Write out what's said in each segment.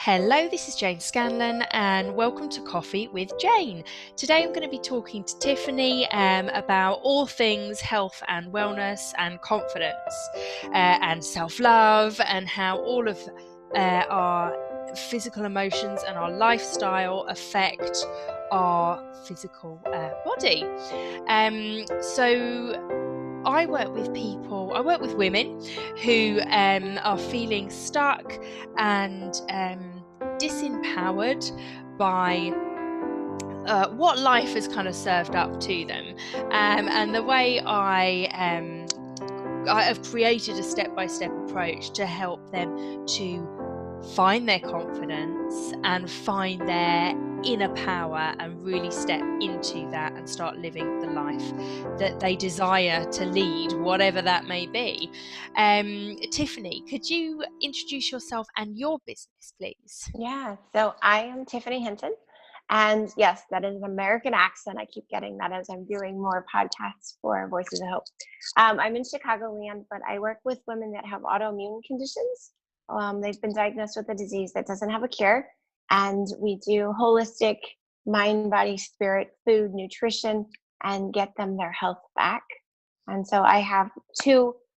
Hello, this is Jane Scanlan and welcome to Coffee with Jane. Today I'm going to be talking to Tiffany about all things health and wellness and confidence and self-love and how all of our physical emotions and our lifestyle affect our physical body. So I work with women who are feeling stuck and disempowered by what life has kind of served up to them. And the way I have created a step-by-step approach to help them to find their confidence and find their inner power and really step into that and start living the life that they desire to lead, whatever that may be. Tiffany, could you introduce yourself and your business, please? Yeah, so I am Tiffany Hinton. And yes, that is an American accent. I keep getting that as I'm doing more podcasts for Voices of Hope. I'm in Chicagoland, but I work with women that have autoimmune conditions. They've been diagnosed with a disease that doesn't have a cure. And we do holistic mind, body, spirit, food, nutrition, and get them their health back. And so I have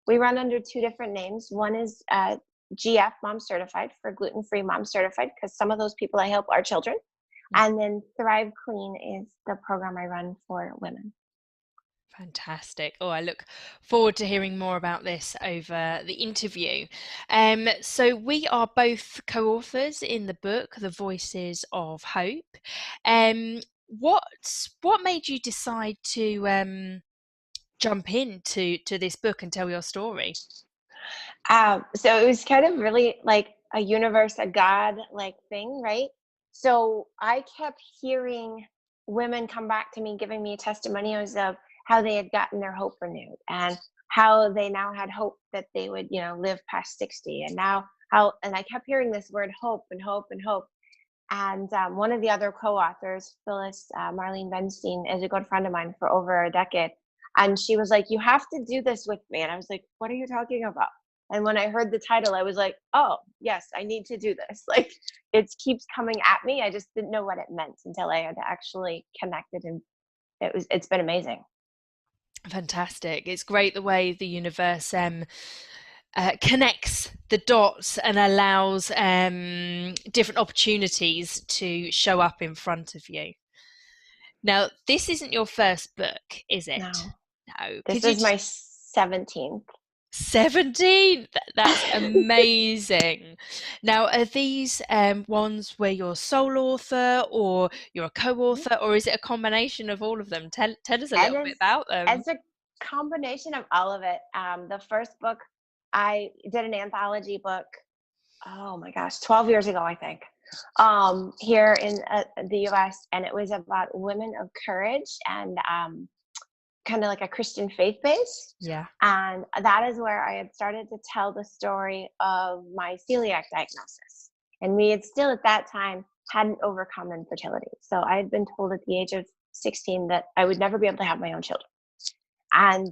we run under two different names. One is GF Mom Certified, for gluten-free Mom Certified, because some of those people I help are children. And then Thrive Clean is the program I run for women. Fantastic. Oh, I look forward to hearing more about this over the interview. So we are both co-authors in the book, The Voices of Hope. What made you decide to jump into this book and tell your story? So it was kind of really like a universe, a God like thing, right? So I kept hearing women come back to me, giving me testimonials of how they had gotten their hope renewed and how they now had hope that they would, live past 60. And I kept hearing this word hope and hope and hope. And one of the other co-authors, Phyllis Marlene Benstein, is a good friend of mine for over a decade. And she was like, "You have to do this with me." And I was like, "What are you talking about?" And when I heard the title, I was like, "Oh, yes, I need to do this." Like, it keeps coming at me. I just didn't know what it meant until I had actually connected, and it's been amazing. Fantastic. It's great the way the universe connects the dots and allows different opportunities to show up in front of you. Now, this isn't your first book, is it? No, No. this Could you is my 17th. 17? That's amazing. Now, are these ones where you're sole author or you're a co-author, or is it a combination of all of them? Tell us a And little bit about them. it's a combination of all of it. The first book, I did an anthology book, oh my gosh, 12 years ago, I think, here in the US. And it was about women of courage and kind of like a Christian faith base. Yeah. And that is where I had started to tell the story of my celiac diagnosis. And we had still at that time hadn't overcome infertility. So I had been told at the age of 16 that I would never be able to have my own children. And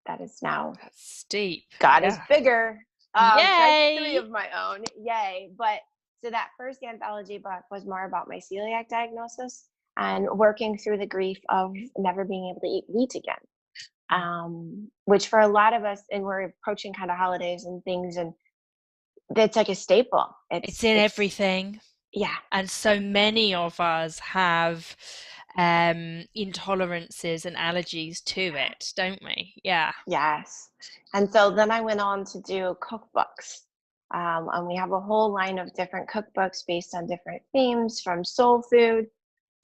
that is now, That's steep. God is Yeah. bigger. So I have 3 Yay! of my own. Yay. But so that first anthology book was more about my celiac diagnosis and working through the grief of never being able to eat wheat again. Which for a lot of us, and we're approaching kind of holidays and things, and it's like a staple. It's in everything. Yeah. And so many of us have intolerances and allergies to it, don't we? Yeah. Yes. And so then I went on to do cookbooks. And we have a whole line of different cookbooks based on different themes, from soul food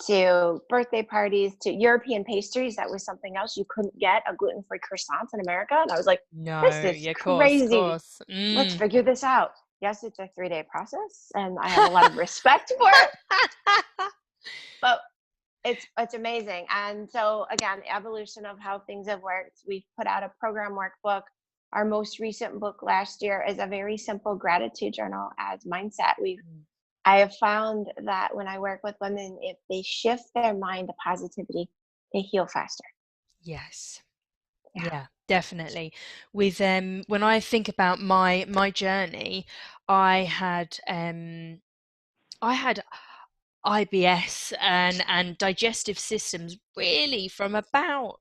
to birthday parties to European pastries. That was something else. You couldn't get a gluten-free croissant in America. And I was like, this No, is yeah, of course, of crazy. course. Let's figure this out. Yes, it's a 3-day process, and I have a lot of respect for it, but it's amazing. And so again, the evolution of how things have worked. We've put out a program workbook. Our most recent book last year is a very simple gratitude journal as mindset. I have found that when I work with women, if they shift their mind to positivity, they heal faster. Yes. Yeah. Yeah, definitely. With when I think about my journey, I had I had IBS and digestive systems really from about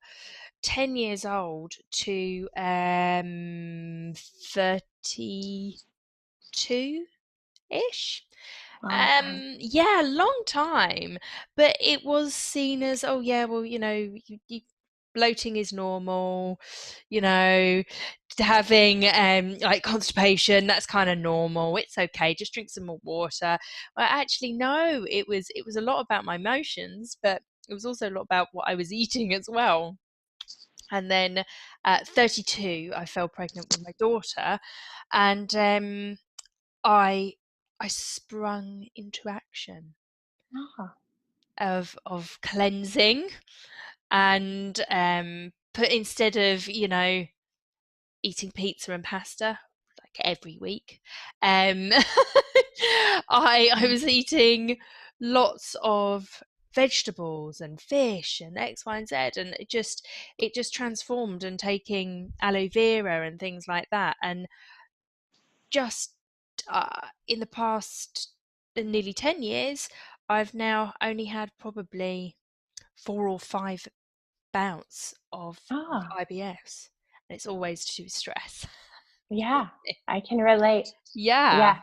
10 years old to 32-ish. Long time. Yeah, long time. But it was seen as, oh yeah, well, bloating is normal, you know, having like constipation, that's kind of normal. It's okay, just drink some more water. Well, actually, no, it was a lot about my emotions, but it was also a lot about what I was eating as well. And then at 32, I fell pregnant with my daughter, and I I sprung into action Oh, of cleansing and put instead of eating pizza and pasta like every week, I was eating lots of vegetables and fish and X, Y, and Z, and it just transformed, and taking aloe vera and things like that, and just in the past nearly 10 years, I've now only had probably 4 or 5 bouts of oh, IBS, and it's always to stress. yeah, I can relate. Yeah. Yeah,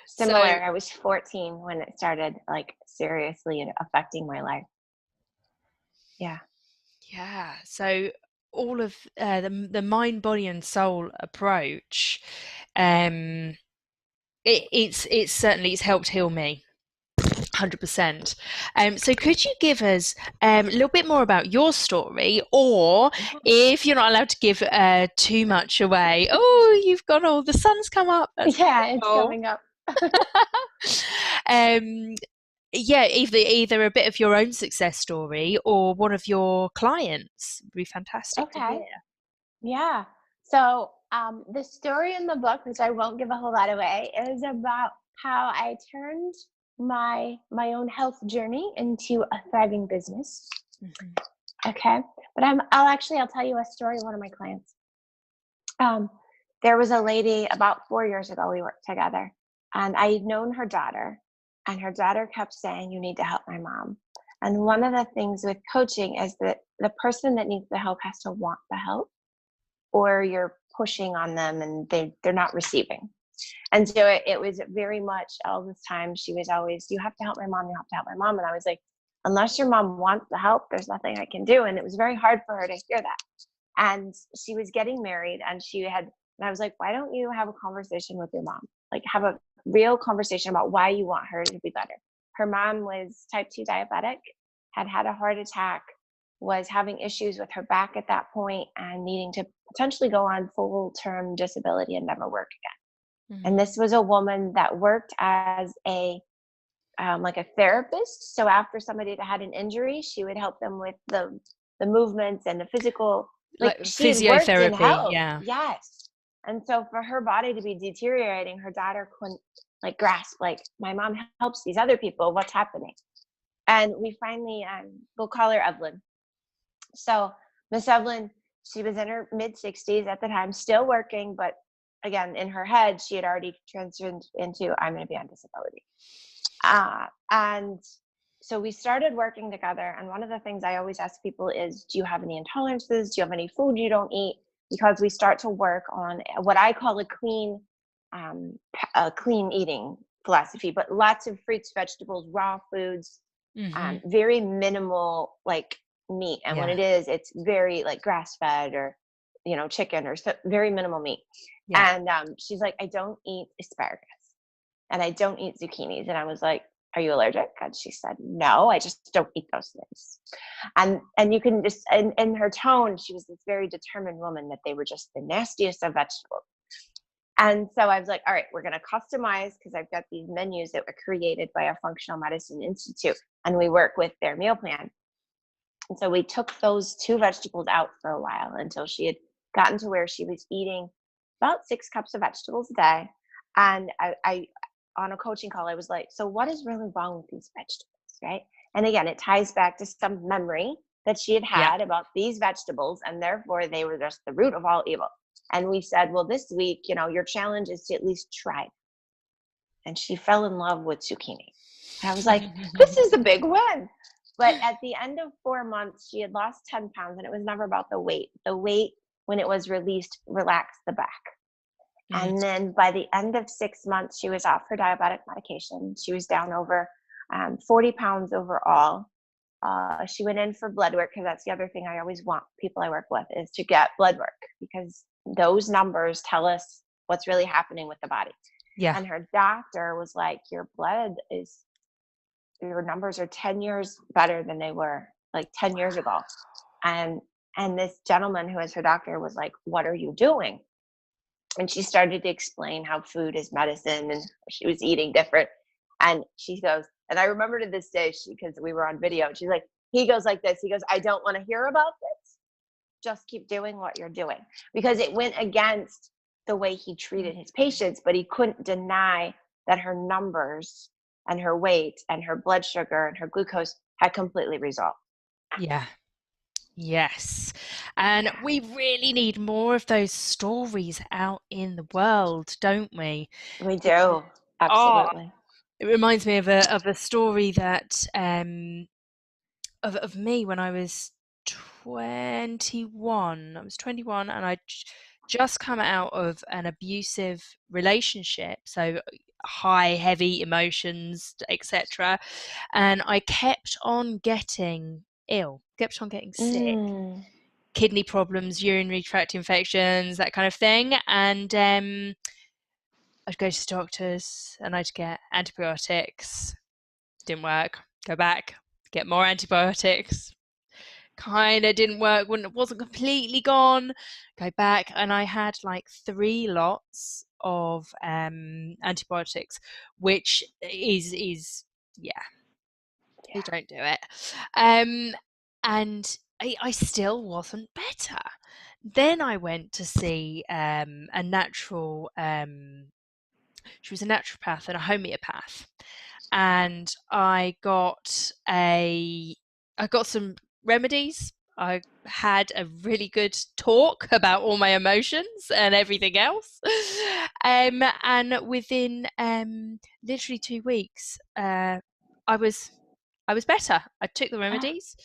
So similar. I was 14 when it started, like, seriously affecting my life. Yeah. yeah, so all of the mind, body, and soul approach, um, it's certainly it's helped heal me. 100%. So could you give us a little bit more about your story, or Yeah, if you're not allowed to give too much away, oh, you've got all the sun's come up, that's yeah, it's beautiful. coming up. um, yeah, either a bit of your own success story or one of your clients would be fantastic to Okay. hear. Yeah. So, the story in the book, which I won't give a whole lot away, is about how I turned my own health journey into a thriving business. Mhm. Okay. But I'll tell you a story of one of my clients. Um, there was a lady about 4 years ago, we worked together, and I had known her daughter, and her daughter kept saying, "You need to help my mom." And one of the things with coaching is that the person that needs the help has to want the help, or you're pushing on them and they're not receiving. And so it was very much all this time she was always, "You have to help my mom, you have to help my mom." And I was like, unless your mom wants the help, there's nothing I can do. And it was very hard for her to hear that. And she was getting married, and I was like, "Why don't you have a conversation with your mom? Like, have a real conversation about why you want her to be better." Her mom was type 2 diabetic, had had a heart attack, was having issues with her back at that point, and needing to potentially go on full term disability and never work again. And Mhm. this was a woman that worked as like a therapist. So after somebody that had an injury, she would help them with the movements and the physical. Like, Like she had worked in physiotherapy, health, yeah. yes. And so for her body to be deteriorating, her daughter couldn't, like, grasp, like, my mom helps these other people. What's happening? And we finally, we'll call her Evelyn. So Miss Evelyn, she was in her mid 60s at the time, still working, but again, in her head, she had already transitioned into, "I'm going to be on disability." And so we started working together. And one of the things I always ask people is, "Do you have any intolerances? Do you have any food you don't eat?" Because we start to work on what I call a clean eating philosophy, but lots of fruits, vegetables, raw foods, Mhm. very minimal, like, meat. And when Yeah. it is, it's very, like, grass fed, or chicken, or very minimal meat. Yeah. And she's like, "I don't eat asparagus, and I don't eat zucchinis." And I was like, "Are you allergic?" And she said, "No, I just don't eat those things." And you can just, in her tone, she was this very determined woman, that they were just the nastiest of vegetables. And so I was like, "All right, we're going to customize, because I've got these menus that were created by our Functional Medicine Institute, and we work with their meal plan." And so we took those two vegetables out for a while, until she had gotten to where she was eating about 6 cups of vegetables a day. And on a coaching call, I was like, "So what is really wrong with these vegetables?" Right. And again, it ties back to some memory that she had Yeah. had about these vegetables, and therefore they were just the root of all evil. And we said, "Well, this week, your challenge is to at least try." And she fell in love with zucchini. I was like, this is a big win. But at the end of 4 months, she had lost 10 pounds, and it was never about the weight. The weight, when it was released, relaxed the back. Mm. And then by the end of 6 months, she was off her diabetic medication. She was down over 40 pounds overall. She went in for blood work, because that's the other thing I always want people I work with is to get blood work, because those numbers tell us what's really happening with the body. Yeah. And her doctor was like, your numbers are 10 years better than they were like 10 years ago. And this gentleman who is her doctor was like, what are you doing? And she started to explain how food is medicine, and she was eating different. And she goes, and I remember to this day, because we were on video, she's like, he goes like this, he goes, I don't want to hear about this. Just keep doing what you're doing. Because it went against the way he treated his patients, but he couldn't deny that her numbers and her weight and her blood sugar and her glucose had completely resolved. Yeah. Yes. And we really need more of those stories out in the world, don't we? We do. Oh, Absolutely. it reminds me of a story that of me when I was 21. I was 21, and I just come out of an abusive relationship, so high, heavy emotions, etc. And I kept on getting ill, kept on getting sick. Kidney problems, urinary tract infections, that kind of thing. And I'd go to doctors and I'd get antibiotics. Didn't work. Go back, get more antibiotics. Kind of didn't work. Wasn't completely gone. Go back, and I had like 3 lots of antibiotics, which is yeah, they don't do it. And I still wasn't better. Then I went to see a natural. She was a naturopath and a homeopath, and I got some remedies. I had a really good talk about all my emotions and everything else. And within literally 2 weeks, I was better. I took the remedies,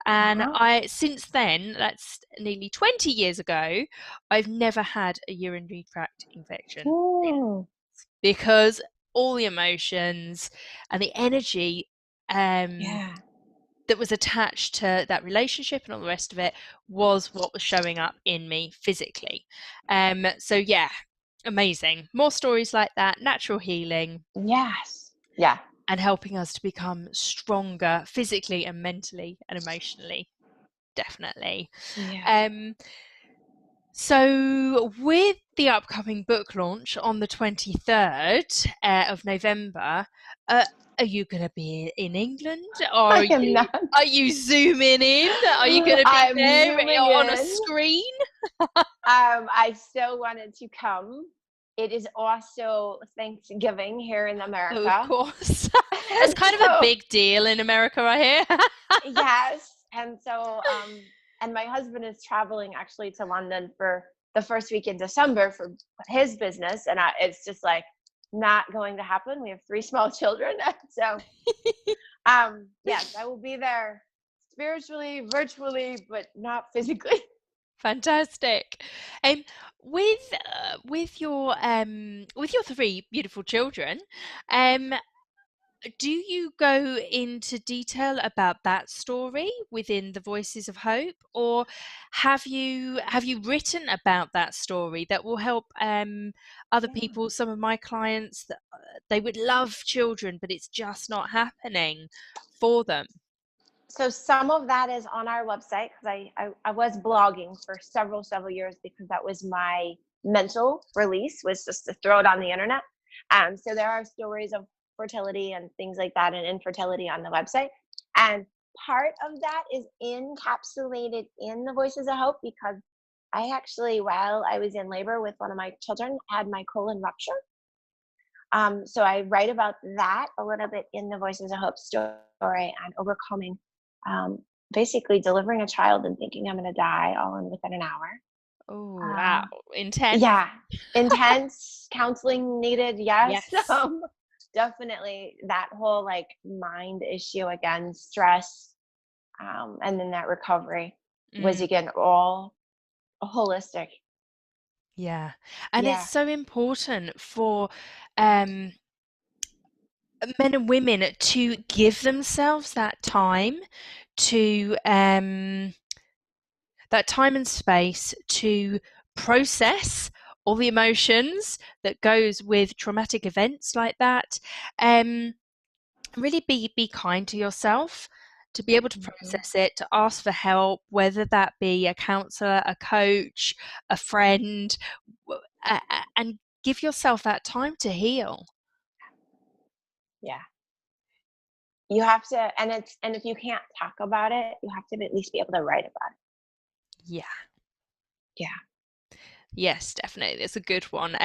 and since then, that's nearly 20 years ago, I've never had a urinary tract infection because all the emotions and the energy that was attached to that relationship and all the rest of it was what was showing up in me physically. So yeah, amazing. More stories like that, natural healing. Yes. Yeah. And helping us to become stronger physically and mentally and emotionally. Definitely. Yeah. So with the upcoming book launch on the 23rd of November, are you going to be in England? Or I am not. Are you zooming in? Are you going to be I'm there zooming on a in. screen? I so wanted to come. It is also Thanksgiving here in America. Oh, of course. It's kind of a big deal in America, I hear. Yes. And so, and my husband is traveling actually to London for the first week in December for his business. And it's just like not going to happen. We have 3 small children. So, yes, I will be there spiritually, virtually, but not physically. Fantastic. With your 3 beautiful children, do you go into detail about that story within the Voices of Hope, or have you written about that story that will help other people? Some of my clients, that they would love children, but it's just not happening for them. So some of that is on our website, because I was blogging for several years, because that was my mental release, was just to throw it on the internet. So there are stories of fertility and things like that, and infertility on the website. And part of that is encapsulated in the Voices of Hope, because I actually, while I was in labor with one of my children, had my colon rupture. So I write about that a little bit in the Voices of Hope story, and overcoming basically delivering a child and thinking I'm going to die all within an hour. Oh, wow. Intense. Yeah. Intense counseling needed. Yes. definitely that whole like mind issue again, stress, and then that recovery was Mm, again all holistic. yeah. And it's Yeah. so important for um, men and women to give themselves to that time and space to process all the emotions that goes with traumatic events like that. Um, really be kind to yourself, to be able to Mhm. process it, to ask for help, whether that be a counselor, a coach, a friend, and give yourself that time to heal. Yeah. You have to, and if you can't talk about it, you have to at least be able to write about it. Yeah. Yeah. Yes, definitely. It's a good one.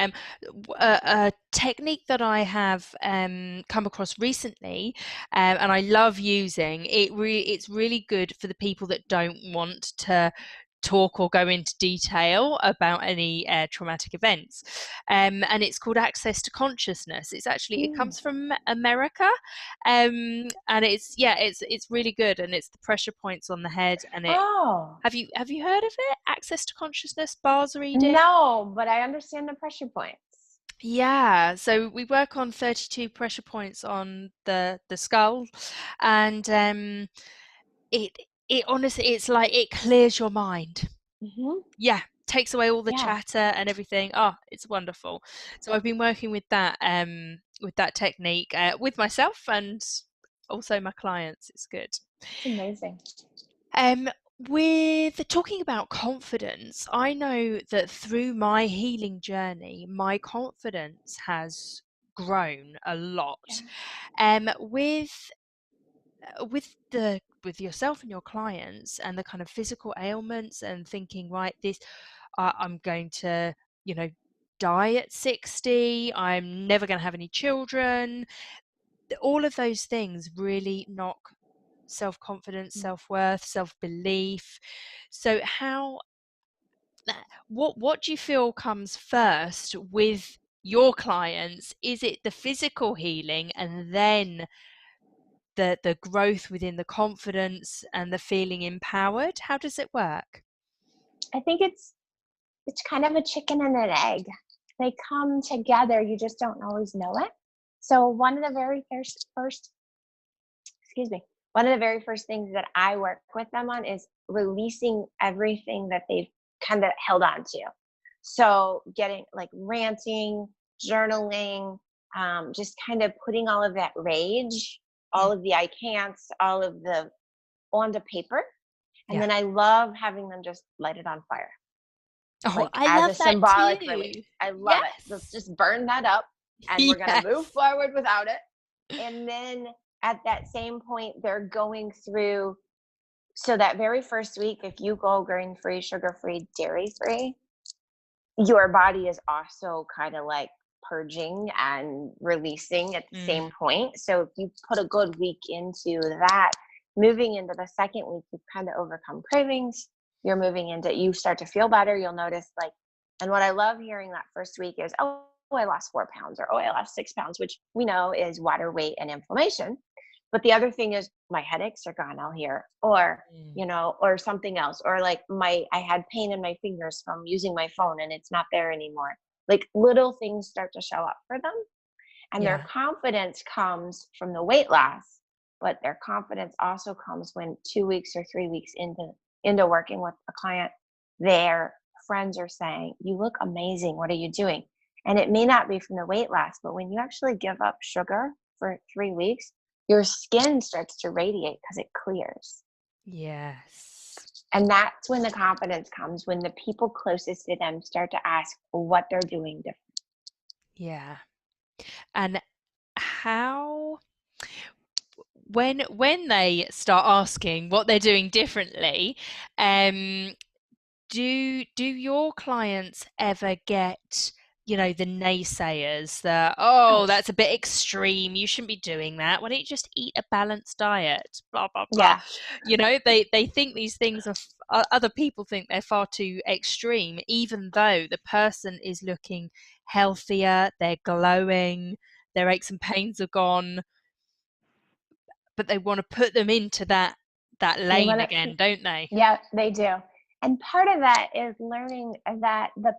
A technique that I have come across recently, and I love using it. It's really good for the people that don't want to talk or go into detail about any traumatic events. And it's called access to consciousness. It Mm. comes from America, and it's really good, and it's the pressure points on the head, and it. Oh, Have you heard of it? Access to consciousness, bars reading? no, but I understand the pressure points. Yeah, so we work on 32 pressure points on the skull, and it it honestly, it's like it clears your mind. Hmm. Yeah, takes away all the Yeah, chatter and everything. Oh, it's wonderful. So I've been working with that technique with myself and also my clients. It's good. it's amazing. Um, with talking about confidence, I know that through my healing journey, my confidence has grown a Yeah. lot. With yourself and your clients and the kind of physical ailments and thinking, right, this I'm going to, you know, die at 60. I'm never going to have any children. All of those things really knock self-confidence, Mm. self-worth, self-belief. So what do you feel comes first with your clients? Is it the physical healing and then the growth within the confidence and the feeling empowered? How does it work? I think it's kind of a chicken and an egg. They come together. You just don't always know it. So one of the very first excuse me, one of the very first things that I work with them on is releasing everything that they've kind of held on to. So getting like ranting, journaling, just kind of putting all of that rage, all Mm, of the I can'ts, all of the onto paper. And yeah. then I love having them just light it on fire, Oh, like I as a love that symbolic too. release. I love it. Let's Yes. just burn that up and we're going to move Yes. forward without it. And then at that same point, they're going through. So that very first week, if you go grain free, sugar free, dairy free, your body is also kind of like purging and releasing at the Mm, same point. So if you put a good week into that, moving into the second week, you've kind of overcome cravings. You're moving into, you start to feel better. You'll notice like, and what I love hearing that first week is, oh, I lost 4 pounds, or oh, I lost 6 pounds, which we know is water weight and inflammation. But the other thing is my headaches are gone, I'll hear, or, mm, or something else, or like I had pain in my fingers from using my phone and it's not there anymore. Like little things start to show up for them, and their yeah. confidence comes from the weight loss, but their confidence also comes when 2 weeks or 3 weeks into working with a client, their friends are saying, "You look amazing. What are you doing?" And it may not be from the weight loss, but when you actually give up sugar for 3 weeks, your skin starts to radiate because it clears. Yes. And that's when the confidence comes, when the people closest to them start to ask what they're doing different. Yeah. And how when they start asking what they're doing differently, um, do your clients ever get, the naysayers that, Oh, oh, that's a bit extreme, you shouldn't be doing that, why don't you just eat a balanced diet, blah blah blah. yeah. They think these things other people think they're far too extreme, even though the person is looking healthier, they're glowing, their aches and pains are gone, but they want to put them into that They lane want again, to, don't they? yeah, they do. And part of that is learning that the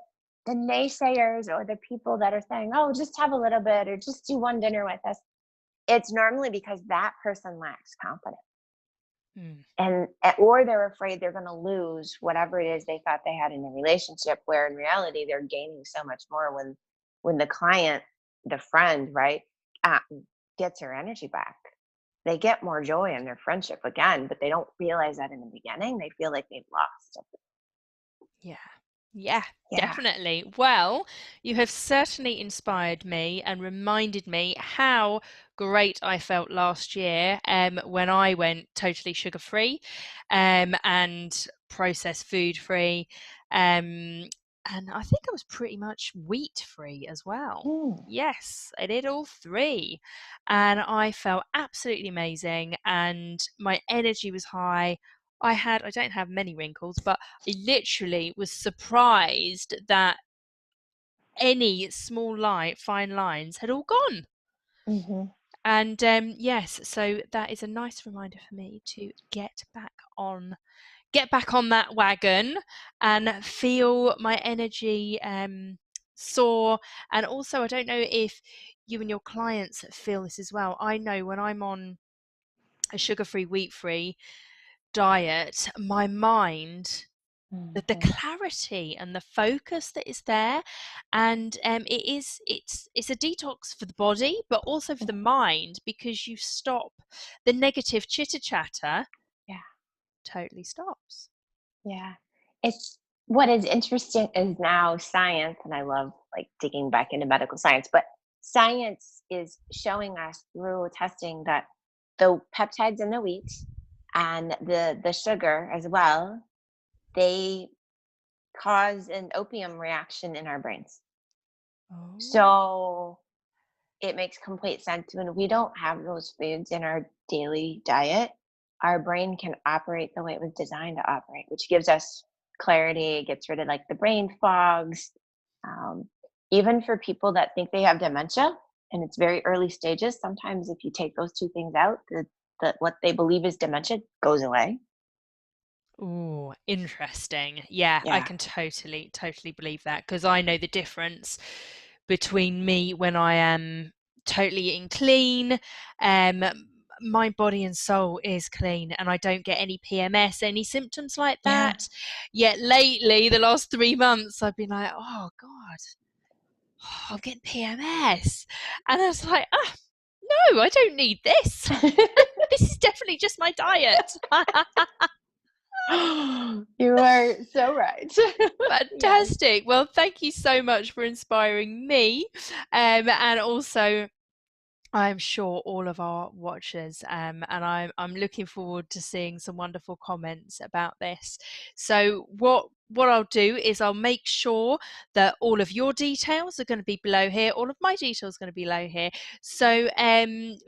naysayers or the people that are saying, "Oh, just have a little bit or just do one dinner with us," it's normally because that person lacks confidence. Mm. And or they're afraid they're going to lose whatever it is they thought they had in a relationship, where in reality they're gaining so much more when the client, the friend, right, uh, gets her energy back. They get more joy in their friendship again, but they don't realize that in the beginning. They feel like they've lost it. Yeah. Yeah, Yeah. definitely. Well, you have certainly inspired me and reminded me how great I felt last year when I went totally sugar-free and processed food-free. And I think I was pretty much wheat-free as well. Mm. Yes, I did all three. And I felt absolutely amazing and my energy was high. I don't have many wrinkles, but I literally was surprised that any small fine lines had all gone. Mm-hmm. And yes, so that is a nice reminder for me to get back on that wagon and feel my energy soar. And also, I don't know if you and your clients feel this as well. I know when I'm on a sugar-free, wheat-free diet, my mind, the Mm-hmm. clarity and the focus that is there, and it's a detox for the body but also for the mind, because you stop the negative chitter chatter. Yeah. Totally stops. Yeah. It's what is interesting is now science, and I love like digging back into medical science, but science is showing us through testing that the peptides in the wheat and the sugar as well, they cause an opium reaction in our brains. Oh. So it makes complete sense when we don't have those foods in our daily diet, our brain can operate the way it was designed to operate, which gives us clarity, gets rid of like the brain fogs. Um, Even for people that think they have dementia and it's very early stages, sometimes if you take those two things out, the what they believe is dementia goes away. Ooh, interesting. Yeah, I Yeah. can totally believe that, because I know the difference between me when I am totally eating clean. Um, my body and soul is clean, and I don't get any PMS, any symptoms like Yeah. that. Yet lately, the last 3 months, I've been like, oh God, I'm getting PMS, and I was like, oh no, I don't need this. This is definitely just my diet. You are so right. Yes. Fantastic. Well, thank you so much for inspiring me. And also, I'm sure all of our watchers, and I'm looking forward to seeing some wonderful comments about this. So what I'll do is I'll make sure that all of your details are going to be below here. All of my details are going to be below here. So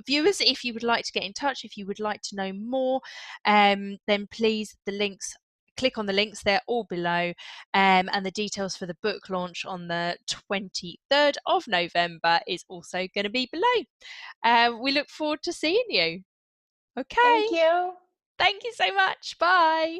viewers, if you would like to get in touch, if you would like to know more, then please click on the links, they're all below, and the details for the book launch on the 23rd of November is also going to be below. We look forward to seeing you. Okay. Thank you. Thank you so much. Bye.